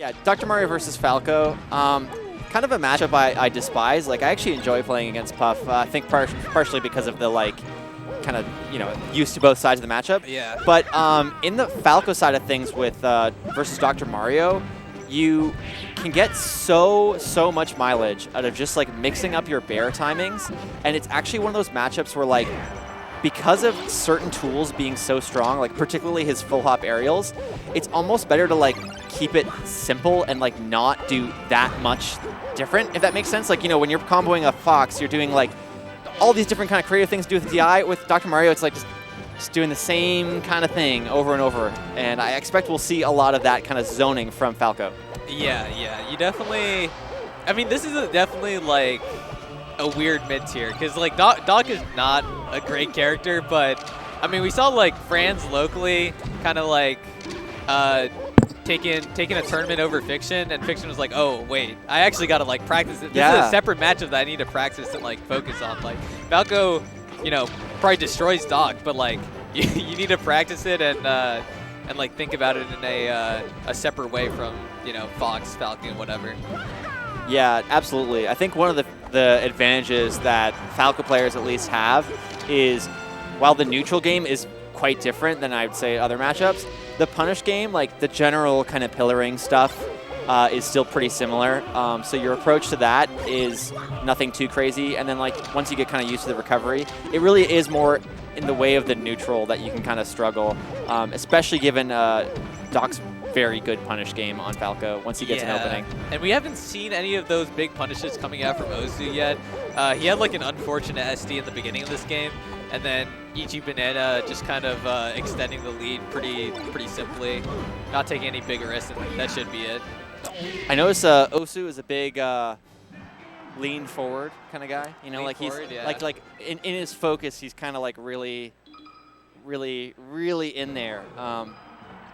Yeah, Dr. Mario versus Falco. Kind of a matchup I despise. Like, I actually enjoy playing against Puff. I think partially because of the, like, kind of, used to both sides of the matchup. Yeah. But in the Falco side of things with versus Dr. Mario, you can get so much mileage out of just, like, mixing up your bear timings. And it's actually one of those matchups where, like, because of certain tools being so strong, like particularly his full hop aerials, it's almost better to like keep it simple and like not do that much different, if that makes sense. Like, when you're comboing a Fox, you're doing like all these different kind of creative things to do with DI. With Dr. Mario, it's like just doing the same kind of thing over and over. And I expect we'll see a lot of that kind of zoning from Falco. Yeah, you definitely, I mean, this is definitely like a weird mid-tier, because like Doc is not a great character, but I mean, we saw like Franz locally kind of like taking a tournament over Fiction, and Fiction was like, oh wait, I actually got to like practice it. This is a separate matchup that I need to practice and like focus on. Like Falco, probably destroys Doc, but like you need to practice it and like think about it in a separate way from Fox, Falcon, whatever. Yeah, absolutely. I think one of the advantages that Falco players at least have is, while the neutral game is quite different than I would say other matchups, the punish game, like the general kind of pillaring stuff, is still pretty similar. So your approach to that is nothing too crazy. And then like once you get kind of used to the recovery, it really is more in the way of the neutral that you can kind of struggle, especially given Doc's very good punish game on Falco once he gets an opening. And we haven't seen any of those big punishes coming out from Ozsu yet. He had like an unfortunate SD in the beginning of this game, and then Ichibanana just kind of extending the lead pretty simply, not taking any big risks, and that should be it. I notice Ozsu is a big lean forward kind of guy. Like forward, he's like in his focus, he's kind of like really in there.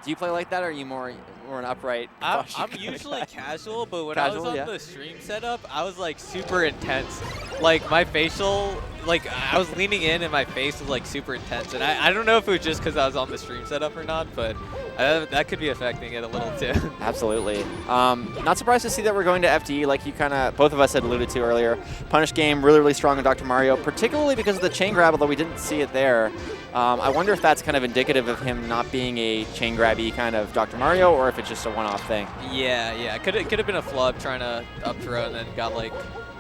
Do you play like that, or are you more an upright? I'm usually casual, but when I was on the stream setup, I was like super intense. Like my facial, like I was leaning in and my face was like super intense. And I don't know if it was just because I was on the stream setup or not, but that could be affecting it a little too. Absolutely. Not surprised to see that we're going to FDE, like you both of us had alluded to earlier. Punish game really strong on Dr. Mario, particularly because of the chain grab, although we didn't see it there. I wonder if that's kind of indicative of him not being a chain grabby kind of Dr. Mario, or if it's just a one-off thing. Yeah. Could have been a flub trying to up throw and then got like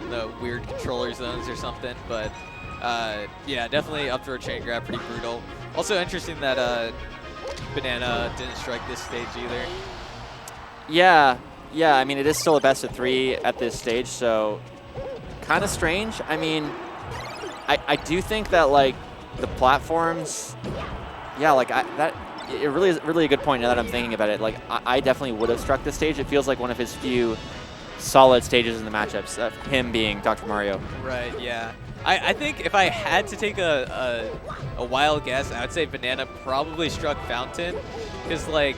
the weird controller zones or something. But yeah, definitely up throw chain grab, pretty brutal. Also interesting that Banana didn't strike this stage either. Yeah. I mean, it is still a best of 3 at this stage, so kind of strange. I mean, I do think that like the platforms, it really is a good point now that I'm thinking about it. Like, I definitely would have struck this stage. It feels like one of his few solid stages in the matchups, him being Dr. Mario. Right, yeah. I think if I had to take a wild guess, I would say Banana probably struck Fountain, because, like,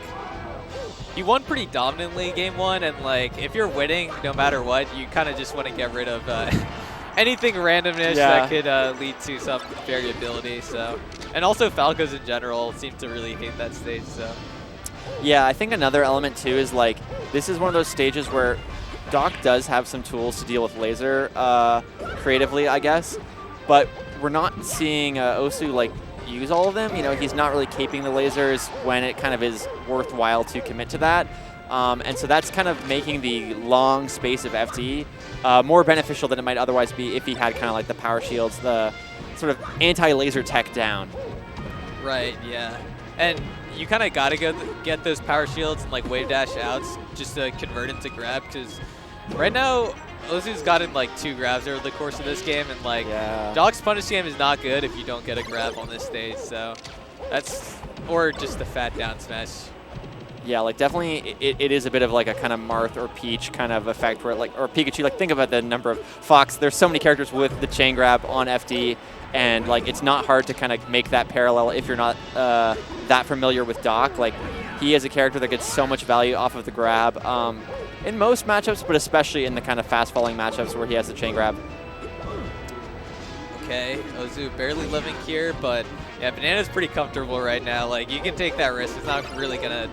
he won pretty dominantly game 1, and, like, if you're winning no matter what, you kind of just want to get rid of anything randomness that could lead to some variability. So, and also Falcos in general seem to really hate that stage. So, yeah, I think another element too is like this is one of those stages where Doc does have some tools to deal with laser creatively, I guess, but we're not seeing Ozsu like use all of them. He's not really caping the lasers when it kind of is worthwhile to commit to that. And so that's kind of making the long space of FD more beneficial than it might otherwise be if he had kind of like the power shields, the sort of anti-laser tech down. Right, yeah. And you kind of got to get those power shields and like wave dash outs just to convert into grab, because right now Ozsu's gotten like 2 grabs over the course of this game, and like Doc's punish game is not good if you don't get a grab on this stage. So that's, or just the fat down smash. Yeah, like definitely it is a bit of like a kind of Marth or Peach kind of effect where like, or Pikachu, like think about the number of Fox. There's so many characters with the chain grab on FD, and like it's not hard to kind of make that parallel if you're not that familiar with Doc. Like he is a character that gets so much value off of the grab in most matchups, but especially in the kind of fast falling matchups where he has the chain grab. Okay, Ozsu barely living here, but yeah, Banana's pretty comfortable right now. Like you can take that risk. It's not really gonna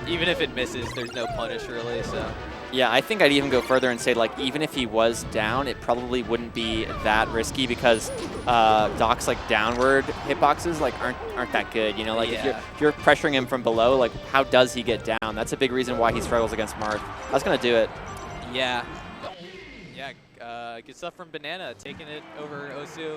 even if it misses, there's no punish really. So Yeah, I think I'd even go further and say, like, even if he was down, it probably wouldn't be that risky because Doc's, like, downward hitboxes, like, aren't that good, you know? Like, yeah. if you're pressuring him from below, like, how does he get down? That's a big reason why he struggles against Marth. That's going to do it. Yeah. Yeah, good stuff from Banana, taking it over Ozsu.